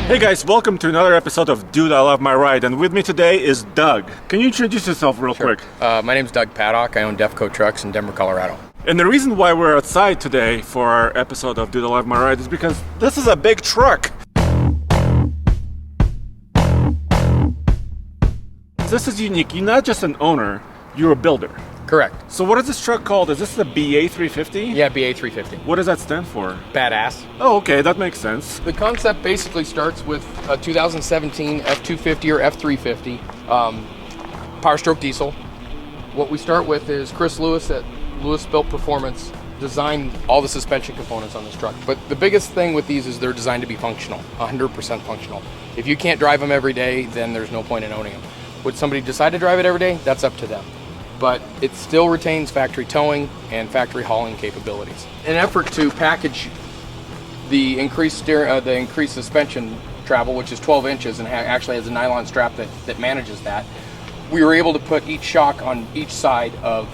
Hey guys, welcome to another episode of Dude, I Love My Ride, and with me today is Doug. Can you introduce yourself real quick? My name's Doug Paddock. I own Defco Trucks in Denver, Colorado. And the reason why we're outside today for our episode of Dude, I Love My Ride is because this is a big truck. This is unique. You're not just an owner, you're a builder. Correct. So what is this truck called? Is this the BA-350? Yeah, BA-350. What does that stand for? Badass. Oh, okay, that makes sense. The concept basically starts with a 2017 F-250 or F-350 Power Stroke diesel. What we start with is Chris Lewis at Lewis Built Performance designed all the suspension components on this truck. But the biggest thing with these is they're designed to be functional, 100% functional. If you can't drive them every day, then there's no point in owning them. Would somebody decide to drive it every day? That's up to them. But it still retains factory towing and factory hauling capabilities. In an effort to package the increased suspension travel, which is 12 inches and actually has a nylon strap that manages that, we were able to put each shock on each side of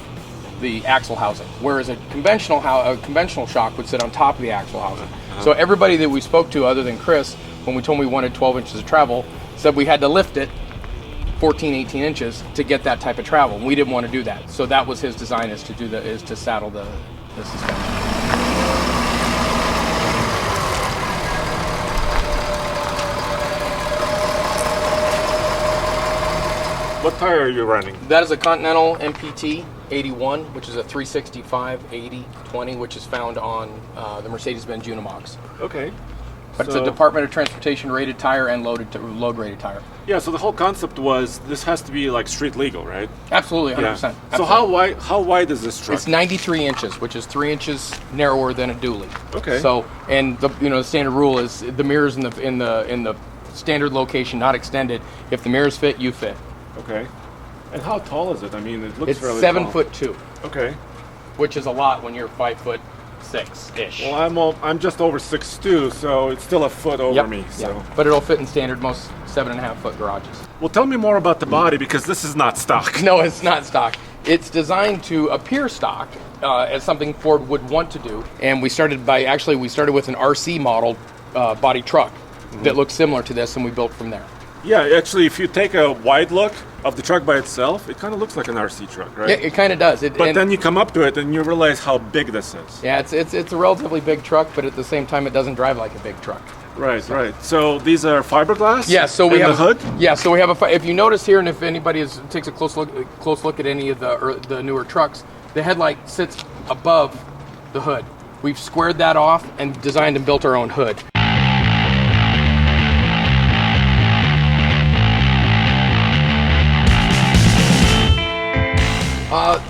the axle housing, whereas a conventional shock would sit on top of the axle housing. So everybody that we spoke to, other than Chris, when we told him we wanted 12 inches of travel, said we had to lift it 14, 18 inches to get that type of travel. We didn't want to do that. So that was his design, is to saddle the suspension. What tire are you running? That is a Continental MPT 81, which is a 365 80/20, which is found on the Mercedes-Benz Unimogs. Okay. But it's a Department of Transportation rated tire and load rated tire. Yeah, so the whole concept was this has to be like street legal, right? Absolutely, 100%. Yeah. Absolutely. So how wide is this truck? It's 93 inches, which is 3 inches narrower than a dually. Okay. So, and the standard rule is the mirrors in the standard location, not extended. If the mirrors fit, you fit. Okay. And how tall is it? I mean, it looks it's fairly 7'2". Okay. Which is a lot when you're 5'6" ish. Well, I'm just over 6'2", so it's still a foot over me. So. Yep. But it'll fit in standard most 7.5 foot garages. Well, tell me more about the body, because this is not stock. No, it's not stock. It's designed to appear stock as something Ford would want to do. And we started with an RC model body truck that looks similar to this, and we built from there. Yeah, actually, if you take a wide look of the truck by itself, it kind of looks like an RC truck, right? Yeah, it kind of does. But then you come up to it and you realize how big this is. Yeah, it's a relatively big truck, but at the same time, it doesn't drive like a big truck. Right, right. So these are fiberglass. Yeah. So we have the hood. Yeah. So we have if you notice here, and if anybody takes a close look at any of the newer trucks, the headlight sits above the hood. We've squared that off and designed and built our own hood.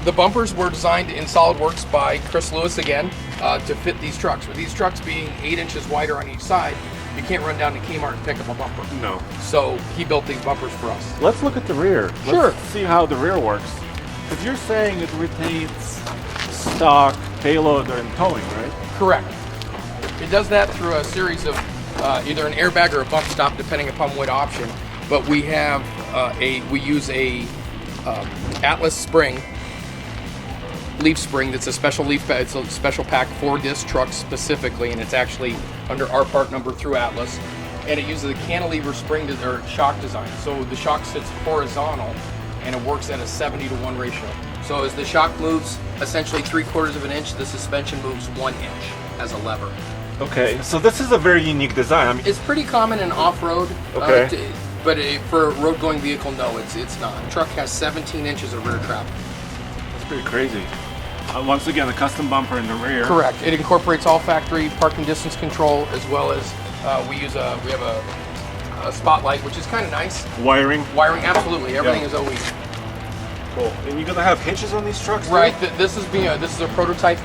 The bumpers were designed in SolidWorks by Chris Lewis again to fit these trucks. With these trucks being 8 inches wider on each side, you can't run down to Kmart and pick up a bumper. No. So he built these bumpers for us. Let's look at the rear. Sure. Let's see how the rear works. Because you're saying it retains stock, payload, and towing, right? Correct. It does that through a series of either an airbag or a bump stop, depending upon what option. But we have we use a Atlas spring, leaf spring. That's a special leaf. It's a special pack for this truck specifically, and it's actually under our part number through Atlas. And it uses a cantilever spring or shock design. So the shock sits horizontal, and it works at a 70-to-1 ratio. So as the shock moves essentially 3/4 of an inch, the suspension moves 1 inch as a lever. Okay, so this is a very unique design. I mean, it's pretty common in off-road. Okay. But for a road-going vehicle, no, it's not. The truck has 17 inches of rear travel. That's pretty crazy. Once again, a custom bumper in the rear. Correct. It incorporates all factory parking distance control, as well as we have a spotlight, which is kind of nice. Wiring? Wiring, absolutely. Everything is OE. Cool. And you're gonna have hitches on these trucks? Right. This is a prototype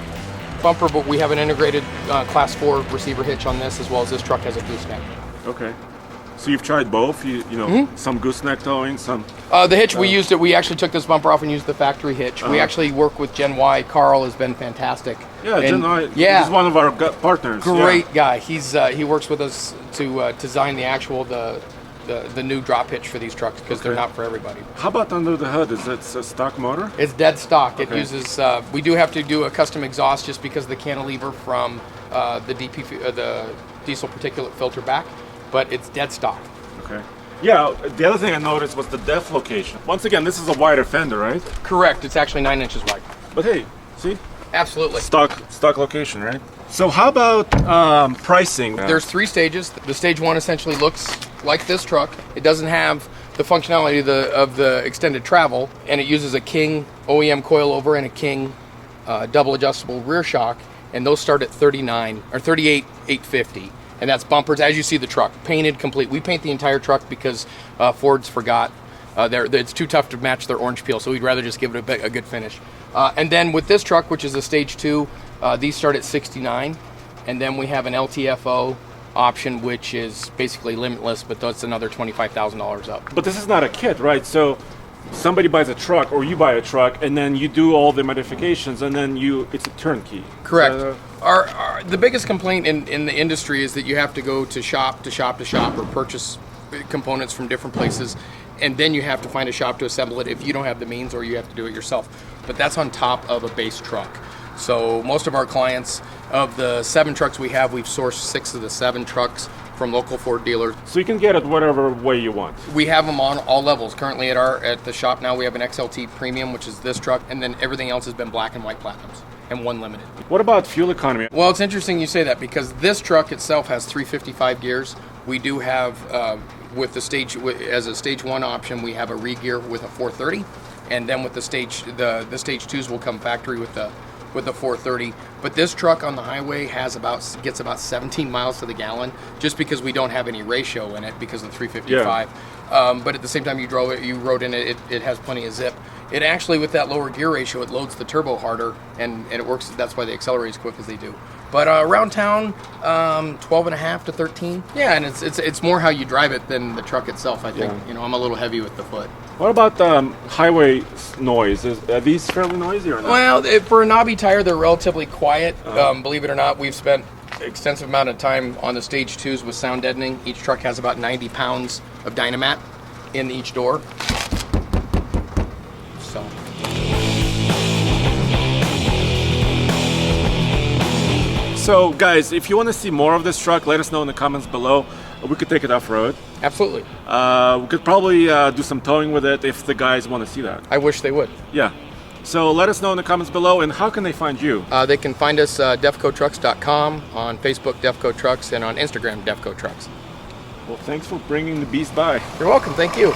bumper, but we have an integrated Class 4 receiver hitch on this, as well as this truck has a gooseneck. Okay. So you've tried both? You know, some gooseneck towing, some... The hitch, we actually took this bumper off and used the factory hitch. We actually work with Gen Y. Carl has been fantastic. Yeah, Gen Y. Yeah. He's one of our partners. Great guy. He works with us to design the new drop hitch for these trucks, because they're not for everybody. How about under the hood? Is it a stock motor? It's dead stock. It uses, we do have to do a custom exhaust just because of the cantilever from the diesel particulate filter back. but it's dead stock. Okay. Yeah, the other thing I noticed was the depth location. Once again, this is a wider fender, right? Correct. It's actually 9 inches wide. But hey, see? Absolutely. Stock location, right? So how about pricing? There's 3 stages. The stage 1 essentially looks like this truck. It doesn't have the functionality of the extended travel, and it uses a King OEM coilover and a King double adjustable rear shock, and those start at $38,850. And that's bumpers, as you see the truck, painted complete. We paint the entire truck because Ford's forgot. It's too tough to match their orange peel, so we'd rather just give it a good finish. And then with this truck, which is a stage 2, these start at $69. And then we have an LTFO option, which is basically limitless, but that's another $25,000 up. But this is not a kit, right? So somebody buys a truck, or you buy a truck, and then you do all the modifications, and then it's a turnkey. Correct. The biggest complaint in the industry is that you have to go to shop or purchase components from different places, and then you have to find a shop to assemble it if you don't have the means, or you have to do it yourself. But that's on top of a base truck. So most of our clients, of the 7 trucks we have, we've sourced 6 of the 7 trucks from local Ford dealers. So you can get it whatever way you want. We have them on all levels. Currently at the shop now, we have an XLT Premium, which is this truck, and then everything else has been black and white platinums, and 1 limited. What about fuel economy? Well, it's interesting you say that, because this truck itself has 355 gears. We do have, with the stage, as a stage 1 option, we have a re-gear with a 430, and then with the stage 2s will come factory with the 430. But this truck on the highway gets about 17 miles to the gallon, just because we don't have any ratio in it because of the 355. Yeah. But at the same time you rode in it, it has plenty of zip. It actually, with that lower gear ratio, it loads the turbo harder, and it works. That's why they accelerate as quick as they do. But around town, 12.5 to 13. Yeah, and it's more how you drive it than the truck itself, I think. Yeah. I'm a little heavy with the foot. What about highway noise? Are these fairly noisy or not? Well, for a knobby tire, they're relatively quiet. Believe it or not, we've spent extensive amount of time on the stage 2s with sound deadening. Each truck has about 90 pounds of Dynamat in each door. So guys, if you want to see more of this truck, let us know in the comments below. We could take it off-road. Absolutely. We could probably do some towing with it if the guys want to see that. I wish they would. Yeah. So let us know in the comments below, and how can they find you? They can find us defcotrucks.com, on Facebook Defco Trucks, and on Instagram Defco Trucks. Well, thanks for bringing the beast by. You're welcome. Thank you.